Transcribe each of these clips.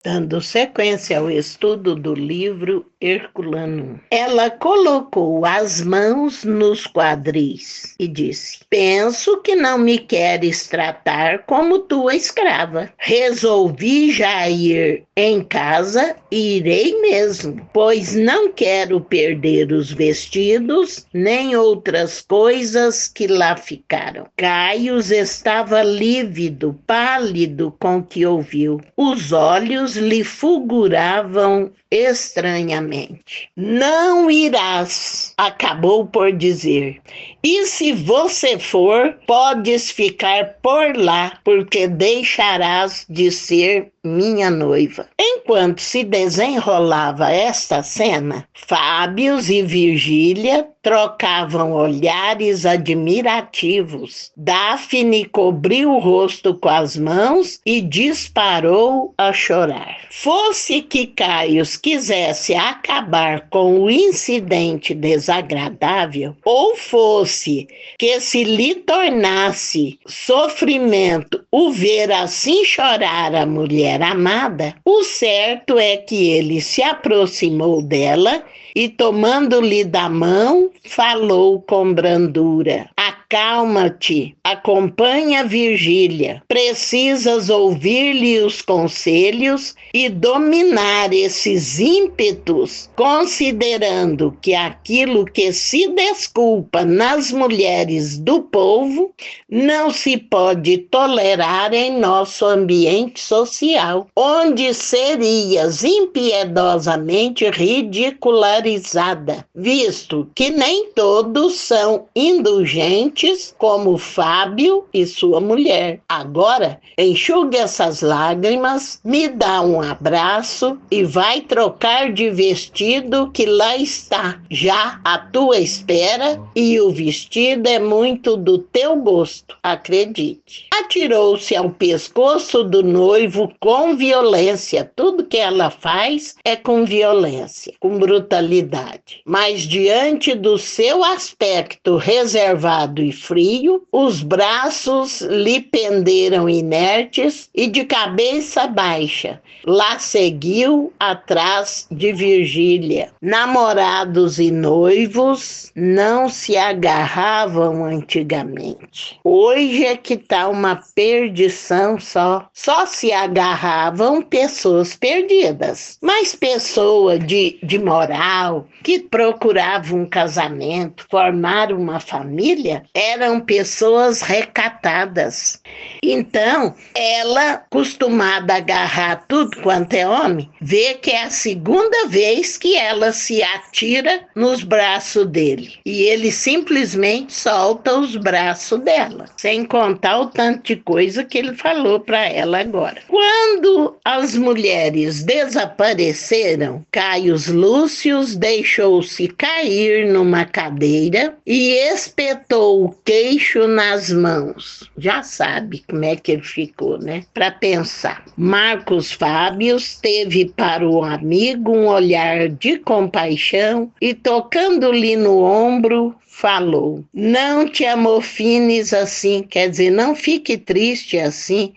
Dando sequência ao estudo do livro Herculano, ela colocou as mãos nos quadris e disse: penso que não me queres tratar como tua escrava. Resolvi já ir em casa e irei mesmo, pois não quero perder os vestidos nem outras coisas que lá ficaram. Caius estava lívido, pálido com o que ouviu. Os olhos lhe fulguravam estranhamente. Não irás, acabou por dizer. E se você for, podes ficar por lá, porque deixarás de ser minha noiva. Enquanto se desenrolava esta cena, Fábios e Virgília trocavam olhares admirativos. Dáfne cobriu o rosto com as mãos e disparou a chorar. Fosse que Caius quisesse acabar com o incidente desagradável, ou fosse que se lhe tornasse sofrimento o ver assim chorar a mulher amada, o certo é que ele se aproximou dela e, tomando-lhe da mão, falou com brandura: acalma-te, acompanha Virgília. Precisas ouvir-lhe os conselhos e dominar esses ímpetos, considerando que aquilo que se desculpa nas mulheres do povo não se pode tolerar em nosso ambiente social, onde serias impiedosamente ridicularizada, visto que nem todos são indulgentes como Fábio e sua mulher. Agora, enxugue essas lágrimas, me dá um abraço e vai trocar de vestido que lá está, já à tua espera, e o vestido é muito do teu gosto, acredite. Atirou-se ao pescoço do noivo com violência. Tudo que ela faz é com violência, com brutalidade. Mas diante do seu aspecto reservado e frio, os braços lhe penderam inertes e de cabeça baixa lá seguiu atrás de Virgília. Namorados e noivos não se agarravam antigamente. Hoje é que tá uma perdição só. Só se agarravam pessoas perdidas. Mas pessoa de moral, que procurava um casamento, formar uma família, eram pessoas recatadas. Então, ela, acostumada a agarrar tudo quanto é homem, vê que é a segunda vez que ela se atira nos braços dele. E ele simplesmente solta os braços dela, sem contar o tanto de coisa que ele falou para ela agora. Quando as mulheres desapareceram, Caius Lúcius deixou-se cair numa cadeira e espetou o queixo nas mãos. Já sabe como é que ele ficou, né? Para pensar. Marcos Fábios teve para o amigo um olhar de compaixão e, tocando-lhe no ombro, falou: não te amofines assim, quer dizer, não fique triste assim,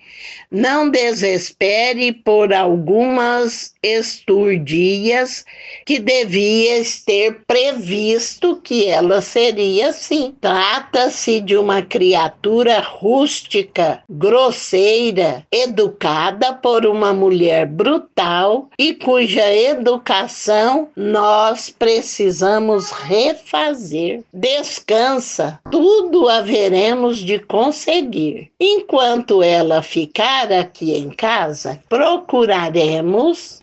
não desespere por algumas esturdias que devias ter previsto que ela seria assim. Trata-se de uma criatura rústica, grosseira, educada por uma mulher brutal e cuja educação nós precisamos refazer. Descansa, tudo haveremos de conseguir. Enquanto ela ficar aqui em casa, procuraremos,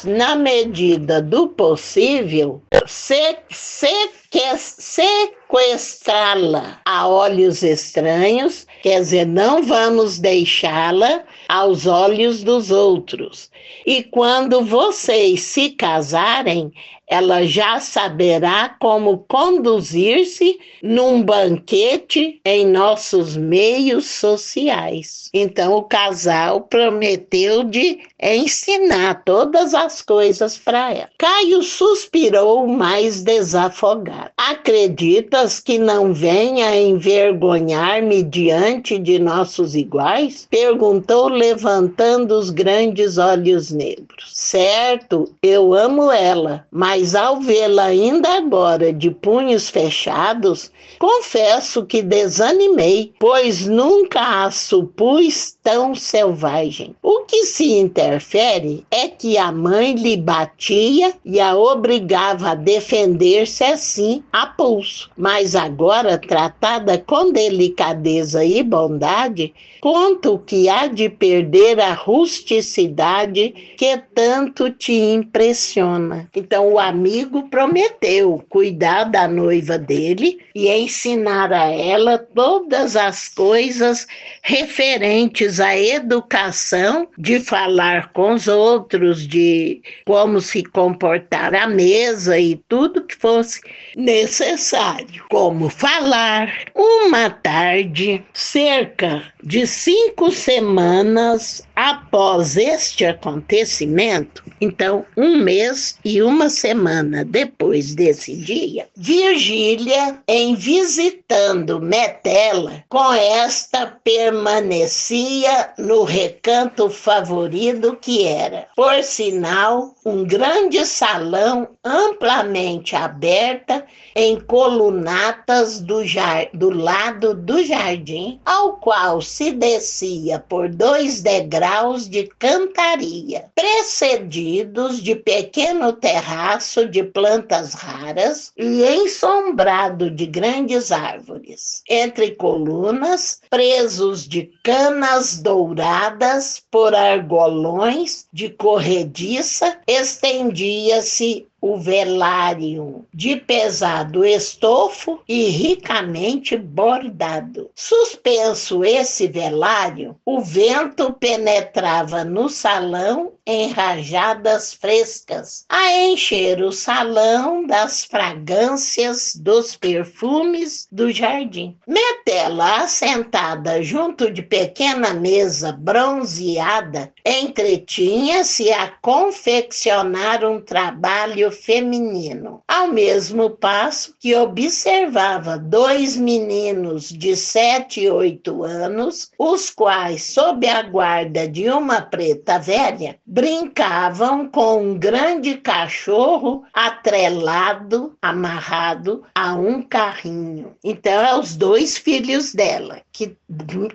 na medida do possível, sequestrá-la a olhos estranhos, quer dizer, não vamos deixá-la aos olhos dos outros. E quando vocês se casarem, ela já saberá como conduzir-se num banquete em nossos meios sociais. Então, o casal prometeu de ensinar todas as coisas para ela. Caio suspirou mais desafogado. perguntaram: acreditas que não venha envergonhar-me diante de nossos iguais? Perguntou, levantando os grandes olhos negros. Certo, eu amo ela, mas ao vê-la ainda agora de punhos fechados, confesso que desanimei, pois nunca a supus tão selvagem. O que se interfere é que a mãe lhe batia e a obrigava a defender-se assim a pulso. Mas agora, tratada com delicadeza e bondade, conto que há de perder a rusticidade que tanto te impressiona. Então, o amigo prometeu cuidar da noiva dele e ensinar a ela todas as coisas referentes à educação, de falar com os outros, de como se comportar à mesa e tudo que fosse necessário. Como falar. Uma tarde, cerca de 5 semanas após este acontecimento, então 1 mês e 1 semana depois desse dia, Virgília, em visitando Metela, com esta permanecia no recanto favorito que era, por sinal, um grande salão amplamente aberta em colunatas do lado do jardim, ao qual se descia por 2 degraus de cantaria, precedidos de pequeno terraço de plantas raras e ensombrado de grandes árvores. Entre colunas, presos de canas douradas por argolões de corrediça, estendia-se o velário de pesado estofo e ricamente bordado. Suspenso esse velário, o vento penetrava no salão em rajadas frescas, a encher o salão das fragrâncias dos perfumes do jardim. Metela, assentada junto de pequena mesa bronzeada, entretinha-se a confeccionar um trabalho feminino, ao mesmo passo que observava 2 meninos de 7 e 8 anos, os quais, sob a guarda de uma preta velha, brincavam com um grande cachorro atrelado, amarrado a um carrinho. Então, é os 2 filhos dela,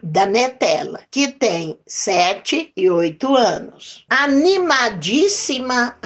da Metela, que tem 7 e 8 anos. Animadíssima...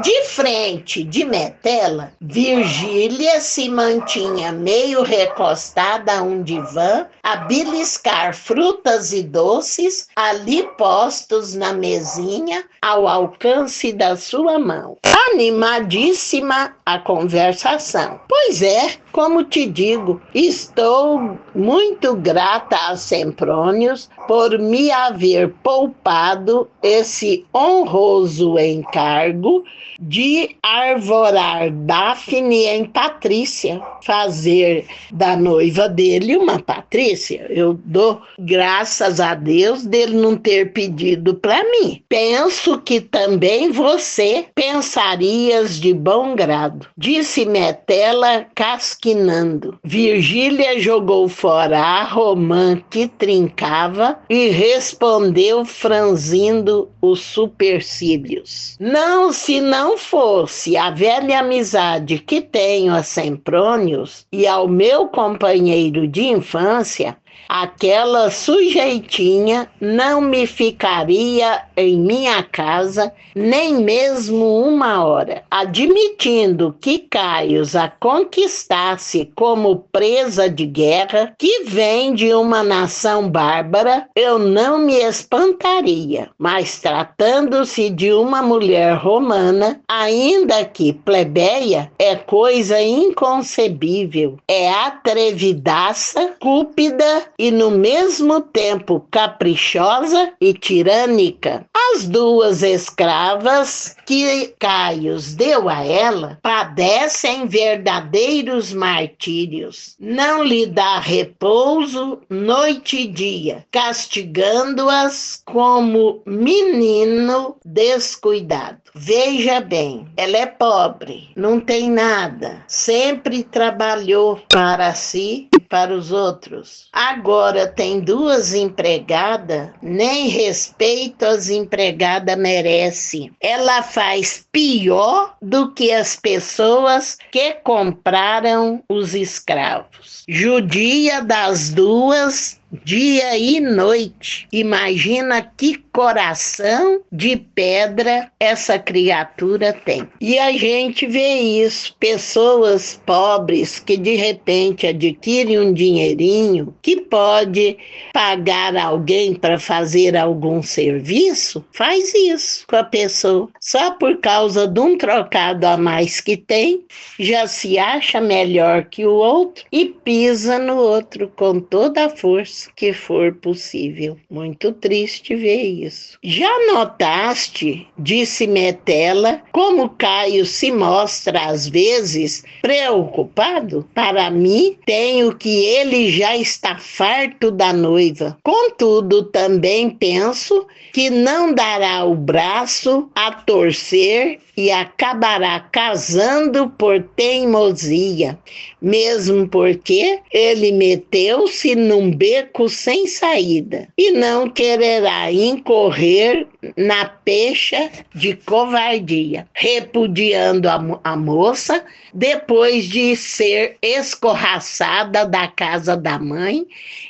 De frente de Metela, Virgília se mantinha meio recostada a um divã, a beliscar frutas e doces ali postos na mesinha ao alcance da sua mão. Animadíssima a conversação. Pois é, como te digo, estou muito grata a Semprônios por me haver poupado esse honroso encargo de arvorar Daphne em Patrícia, fazer da noiva dele uma Patrícia. Eu dou graças a Deus dele não ter pedido para mim. Penso que também você pensarias de bom grado, disse Metela casquinando. Virgília jogou fora a romã que trincava e respondeu franzindo os supercílios. Não, se não fosse a velha amizade que tenho a Semprônios e ao meu companheiro de infância, aquela sujeitinha não me ficaria em minha casa nem mesmo 1 hora. Admitindo que Caios a conquistasse como presa de guerra, que vem de uma nação bárbara, eu não me espantaria. Mas tratando-se de uma mulher romana, ainda que plebeia, é coisa inconcebível. É atrevidaça, cúpida e no mesmo tempo caprichosa e tirânica. As duas escravas que Caio deu a ela padecem verdadeiros martírios. Não lhe dá repouso noite e dia, castigando-as como menino descuidado. Veja bem, ela é pobre, não tem nada, sempre trabalhou para si e para os outros. Agora tem duas empregadas, nem respeito as empregadas merece. Ela faz pior do que as pessoas que compraram os escravos. Judia das duas dia e noite. Imagina que coração de pedra essa criatura tem. E a gente vê isso, pessoas pobres que de repente adquirem um dinheirinho que pode pagar alguém para fazer algum serviço, faz isso com a pessoa. Só por causa de um trocado a mais que tem, já se acha melhor que o outro e pisa no outro com toda a força que for possível. Muito triste ver isso. Já notaste, disse Metela, como Caio se mostra às vezes preocupado? Para mim, tenho que ele já está farto da noiva. Contudo, também penso que não dará o braço a torcer e acabará casando por teimosia, mesmo porque ele meteu-se num beco sem saída e não quererá incorrer na pecha de covardia, repudiando a moça depois de ser escorraçada da casa da mãe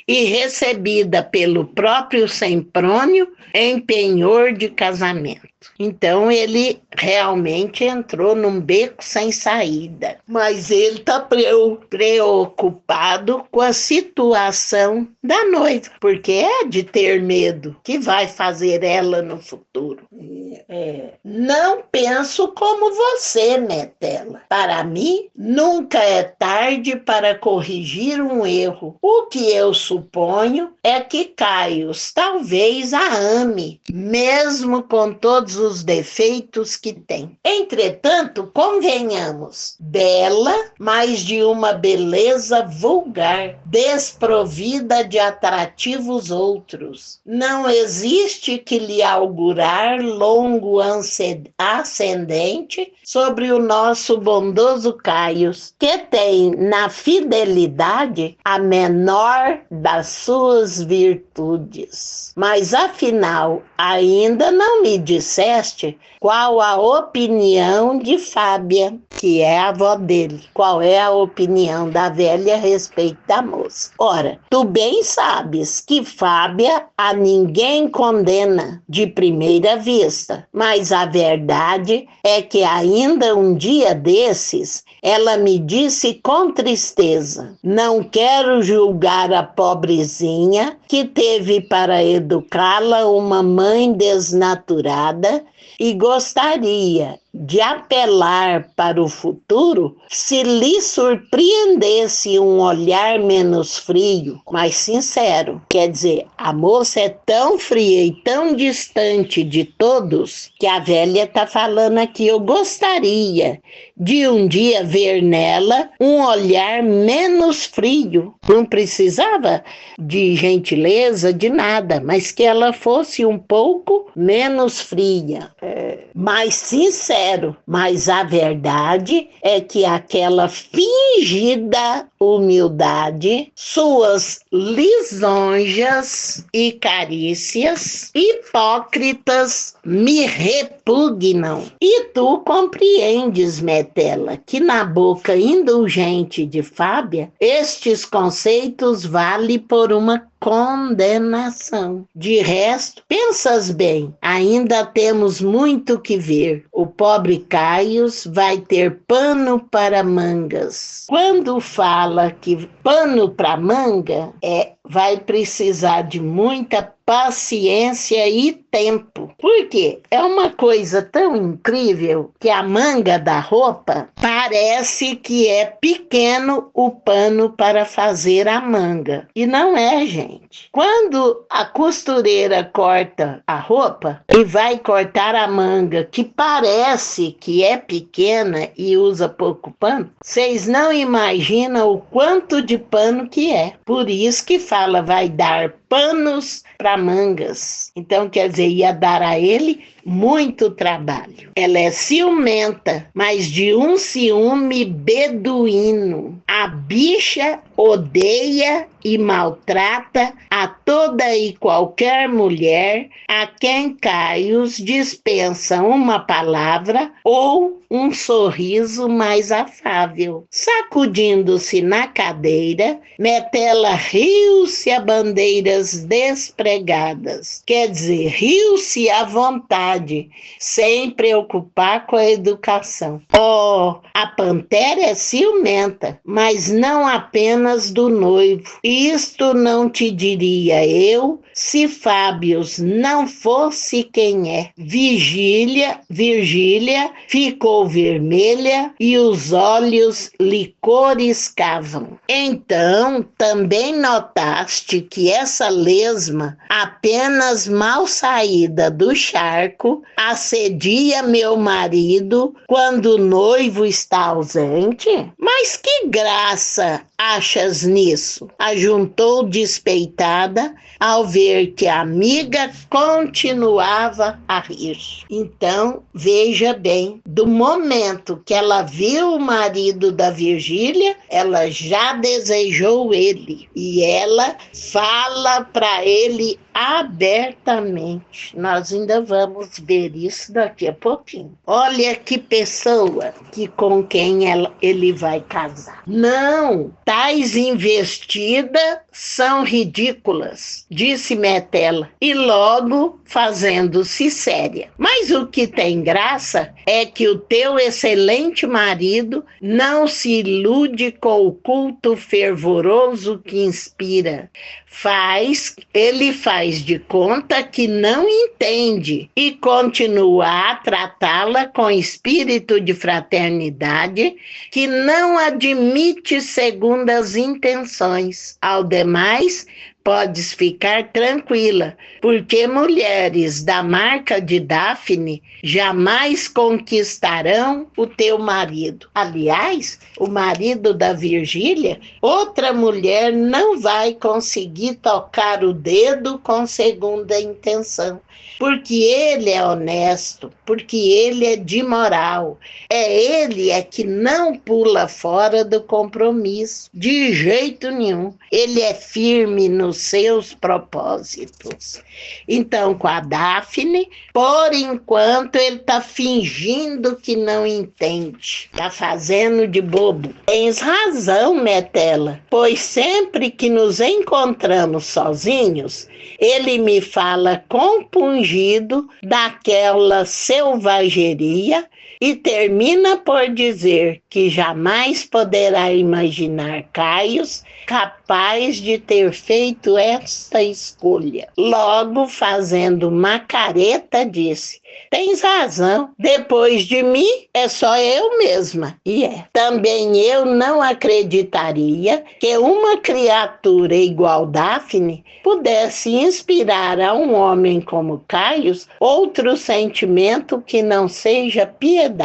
e recebida pelo próprio Semprônio em penhor de casamento. Então ele realmente entrou num beco sem saída, mas ele está preocupado com a situação da noiva, porque é de ter medo que vai fazer ela no futuro. Não penso como você, Metela. Para mim, nunca é tarde para corrigir um erro. O que eu suponho é que Caio talvez a ame, mesmo com todos os defeitos que tem. Entretanto, convenhamos, bela, mas de uma beleza vulgar, desprovida de atrativos outros. Não existe que lhe augurar longo ascendente sobre o nosso bondoso Caio, que tem na fidelidade a menor das suas virtudes. Mas afinal, ainda não me disseste qual a opinião de Fábia, que é a avó dele. Qual é a opinião da velha a respeito da moça? Ora, tu bem sabes que Fábia a ninguém condena de primeira vista, mas a verdade é que ainda um dia desses ela me disse com tristeza: não quero julgar a pobrezinha que teve para educá-la uma mãe desnaturada e gostaria de apelar para o futuro se lhe surpreendesse um olhar menos frio, mais sincero. Quer dizer, a moça é tão fria e tão distante de todos que a velha está falando aqui: eu gostaria de um dia ver nela um olhar menos frio. Não precisava de gentileza, de nada, mas que ela fosse um pouco menos fria, mais sincera. Mas a verdade é que aquela fingida humildade, suas lisonjas e carícias hipócritas me repugnam. E tu compreendes, Metela, que na boca indulgente de Fábia, estes conceitos valem por uma condenação. De resto, pensas bem, ainda temos muito que ver. O pobre Caio vai ter pano para mangas. Quando fala que pano para manga, é vai precisar de muita paciência e tempo. Por quê? É uma coisa tão incrível que a manga da roupa parece que é pequeno o pano para fazer a manga. E não é, gente. Quando a costureira corta a roupa e vai cortar a manga, que parece que é pequena e usa pouco pano, vocês não imaginam o quanto de pano que é. Por isso que fala, vai dar panos para mangas. Então, quer dizer, ia dar a ele muito trabalho. Ela é ciumenta, mas de um ciúme beduíno. A bicha odeia e maltrata a toda e qualquer mulher a quem Caius dispensa uma palavra ou um sorriso mais afável. Sacudindo-se na cadeira, Metela riu-se a bandeiras despregadas. Quer dizer, riu-se à vontade, sem preocupar com a educação. Oh, a pantera é ciumenta, mas não apenas do noivo. Isto não te diria eu, se Fábios não fosse quem é. Virgília ficou vermelha e os olhos lhe coriscavam. Então, também notaste que essa lesma, apenas mal saída do charco, assedia meu marido quando o noivo está ausente? Mas que graça achas nisso? Ajuntou despeitada ao ver que a amiga continuava a rir. Então, veja bem, do momento que ela viu o marido da Virgília, ela já desejou ele. E ela fala para ele abertamente. Nós ainda vamos ver isso daqui a pouquinho. Olha que pessoa com quem ele vai casar. Não, tais investidas são ridículas, disse Metela, e logo fazendo-se séria. Mas o que tem graça é que o teu excelente marido não se ilude com o culto fervoroso que inspira. Ele faz de conta que não entende e continua a tratá-la com espírito de fraternidade que não admite segundas intenções. Ao demais, podes ficar tranquila, porque mulheres da marca de Daphne jamais conquistarão o teu marido. Aliás, o marido da Virgília, outra mulher não vai conseguir tocar o dedo com segunda intenção, porque ele é honesto, porque ele é de moral. Ele que não pula fora do compromisso, de jeito nenhum. Ele é firme nos seus propósitos. Então, com a Daphne, por enquanto, ele está fingindo que não entende, está fazendo de bobo. Tens razão, Metela, pois sempre que nos encontramos sozinhos, ele me fala compungido daquela selvageria e termina por dizer que jamais poderá imaginar Caius capaz de ter feito esta escolha. Logo, fazendo uma careta, disse: tens razão, depois de mim é só eu mesma. E também eu não acreditaria que uma criatura igual Daphne pudesse inspirar a um homem como Caius outro sentimento que não seja piedade.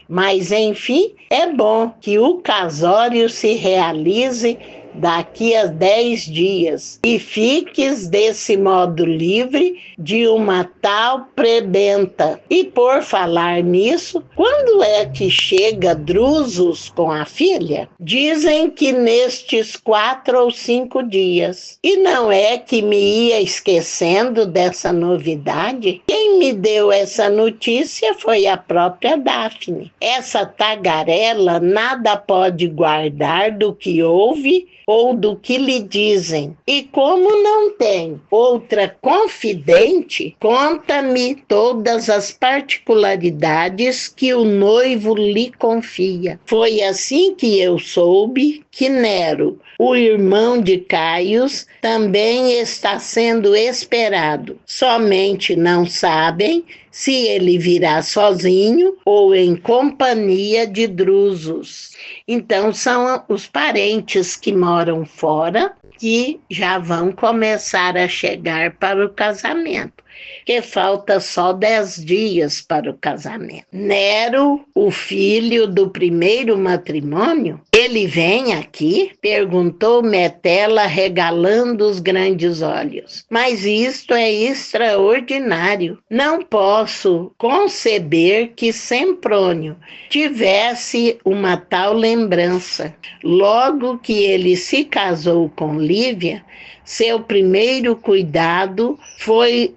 Mas, enfim, é bom que o casório se realize daqui a 10 dias e fiques desse modo livre de uma tal prebenta. E por falar nisso, quando é que chega Drusus com a filha? Dizem que nestes 4 ou 5 dias. E não é que me ia esquecendo dessa novidade? Quem me deu essa notícia foi a própria Daphne. Essa tagarela nada pode guardar do que ouve ou do que lhe dizem. E como não tem outra confidente, conta-me todas as particularidades que o noivo lhe confia. Foi assim que eu soube que Nero, o irmão de Caius, também está sendo esperado. Somente não sabem se ele virá sozinho ou em companhia de Drusos. Então, são os parentes que moram fora que já vão começar a chegar para o casamento, que falta só 10 dias para o casamento. Nero, o filho do primeiro matrimônio, ele vem aqui? Perguntou Metela, regalando os grandes olhos. Mas isto é extraordinário. Não posso conceber que Semprônio tivesse uma tal lembrança. Logo que ele se casou com Lívia, seu primeiro cuidado foi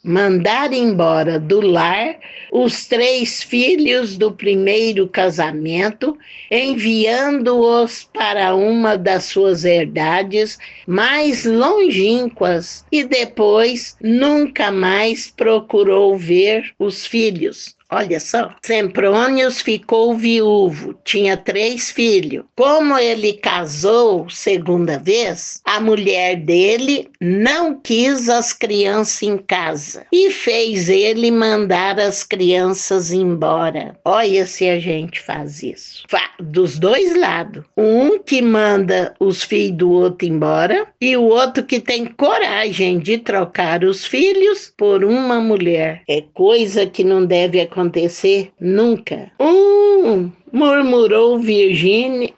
mandar embora do lar os 3 filhos do primeiro casamento, enviando-os para uma das suas herdades mais longínquas, e depois nunca mais procurou ver os filhos. Olha só, Semprônios ficou viúvo, tinha 3 filhos. Como ele casou segunda vez, a mulher dele não quis as crianças em casa e fez ele mandar as crianças embora. Olha se a gente faz isso. Dos 2 lados. Um que manda os filhos do outro embora e o outro que tem coragem de trocar os filhos por uma mulher. É coisa que não deve acontecer nunca. Murmurou Virgília,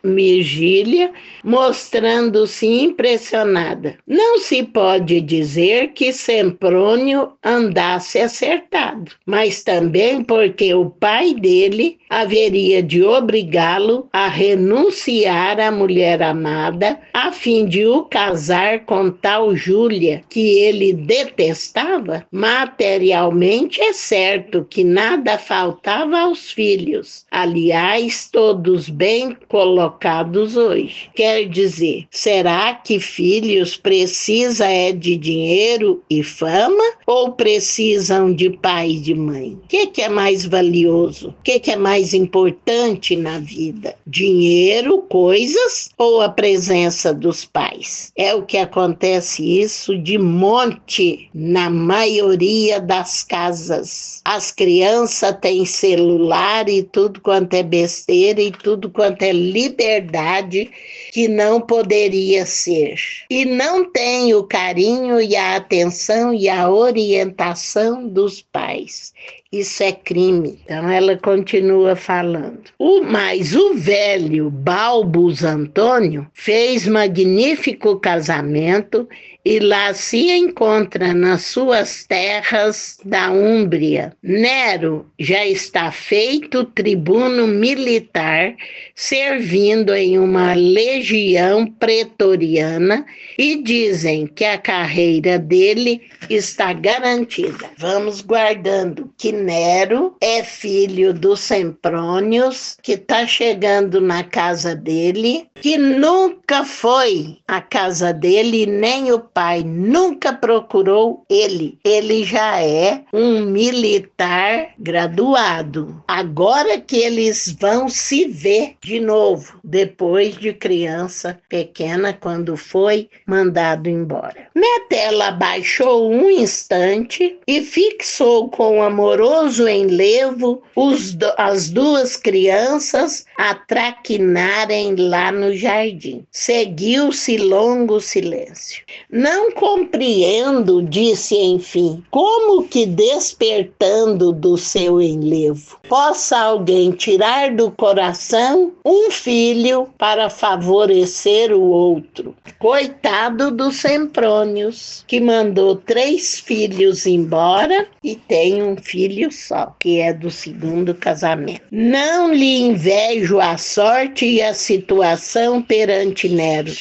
mostrando-se impressionada. Não se pode dizer que Semprônio andasse acertado, mas também porque o pai dele haveria de obrigá-lo a renunciar à mulher amada, a fim de o casar com tal Júlia, que ele detestava. Materialmente é certo que nada faltava aos filhos. Aliás, todos bem colocados hoje. Quer dizer, será que filhos precisa de dinheiro e fama ou precisam de pai e de mãe? O que é mais valioso? O que é mais importante na vida? Dinheiro, coisas ou a presença dos pais? É o que acontece isso de monte na maioria das casas. As crianças têm celular e tudo quanto é besteira e tudo quanto é liberdade que não poderia ser. E não tem o carinho e a atenção e a orientação dos pais. Isso é crime. Então ela continua falando. Mas o velho Balbus Antônio fez magnífico casamento e lá se encontra nas suas terras da Úmbria. Nero já está feito tribuno militar, servindo em uma legião pretoriana, e dizem que a carreira dele está garantida. Vamos guardando que Nero é filho dos Semprônios, que está chegando na casa dele, que nunca foi à casa dele, nem o pai nunca procurou ele. Ele já é um militar graduado. Agora que eles vão se ver de novo, depois de criança pequena, quando foi mandado embora. Metela abaixou um instante e fixou com amoroso enlevo as 2 crianças a traquinarem lá no jardim. Seguiu-se longo silêncio. Não compreendo, disse enfim, como que despertando do seu enlevo possa alguém tirar do coração um filho para favorecer o outro. Coitado dos Semprônios, que mandou 3 filhos embora e tem um filho só, que é do segundo casamento. Não lhe invejo a sorte e a situação perante Nero.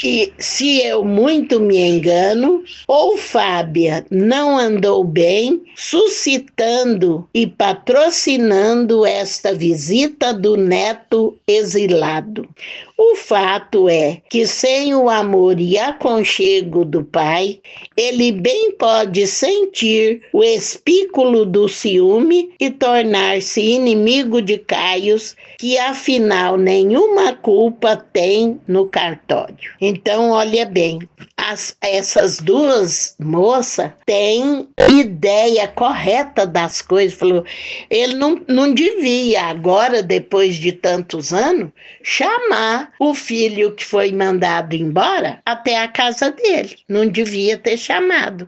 E se eu muito me engano, ou Fábia não andou bem, suscitando e patrocinando esta visita do neto exilado. O fato é que, sem o amor e aconchego do pai, ele bem pode sentir o espículo do ciúme e tornar-se inimigo de Caius, que afinal nenhuma culpa tem no cartório. Então, olha bem, essas duas moças têm ideia correta das coisas. Falou, ele não devia agora, depois de tantos anos, chamar o filho que foi mandado embora até a casa dele. Não devia ter chamado.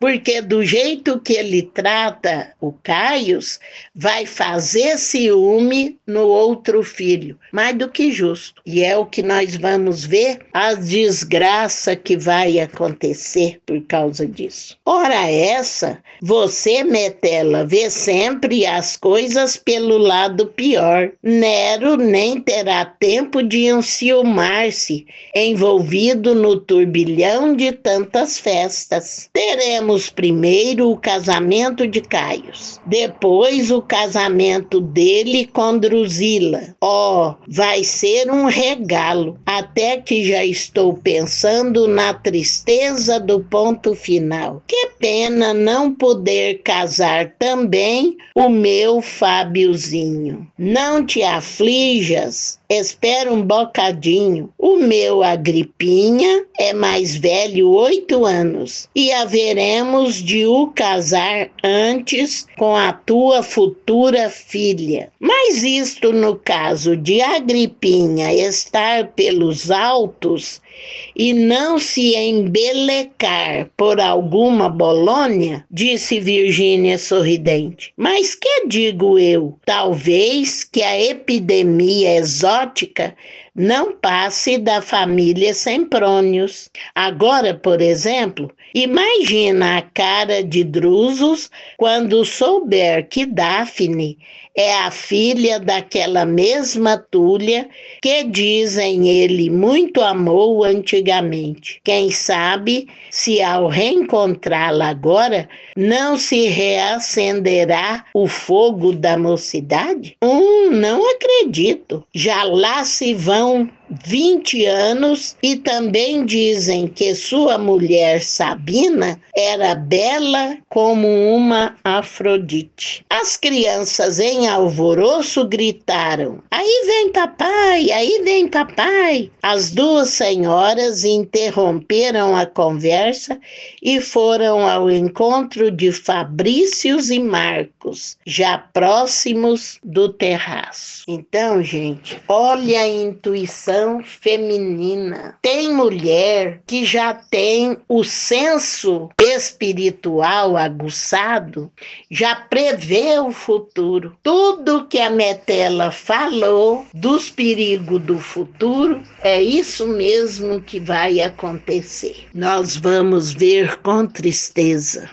Porque do jeito que ele trata o Caius, vai fazer ciúme no outro filho. Mais do que justo. E é o que nós vamos ver, a desgraça que vai acontecer por causa disso. Ora essa, você, Metela, vê sempre as coisas pelo lado pior. Nero nem terá tempo de enciumar-se, envolvido no turbilhão de tantas festas. Teremos primeiro o casamento de Caius, depois o casamento dele com Drusila. Vai ser um regalo, até que já estou pensando na tristeza do ponto final. Que pena não poder casar também o meu Fábiozinho. Não te aflijas, espera um bocadinho. O meu Agripinha é mais velho 8 anos e haveremos de o casar antes com a tua futura filha. Mas isto no caso de Agripinha estar pelos altos e não se embelecar por alguma Bolônia, disse Virgínia sorridente. Mas que digo eu? Talvez que a epidemia exótica não passe da família Semprônios. Agora, por exemplo, imagina a cara de Drusus quando souber que Daphne é a filha daquela mesma Túlia que dizem ele muito amou antigamente. Quem sabe se ao reencontrá-la agora não se reacenderá o fogo da mocidade? Não acredito. Já lá se vão 20 anos e também dizem que sua mulher Sabina era bela como uma Afrodite. As crianças em alvoroço gritaram: aí vem papai, aí vem papai. As duas senhoras interromperam a conversa e foram ao encontro de Fabrícios e Marcos, já próximos do terraço. Então, gente, olha a intuição feminina. Tem mulher que já tem o senso espiritual aguçado, já prevê o futuro. Tudo que a Metela falou dos perigos do futuro, é isso mesmo que vai acontecer. Nós vamos ver com tristeza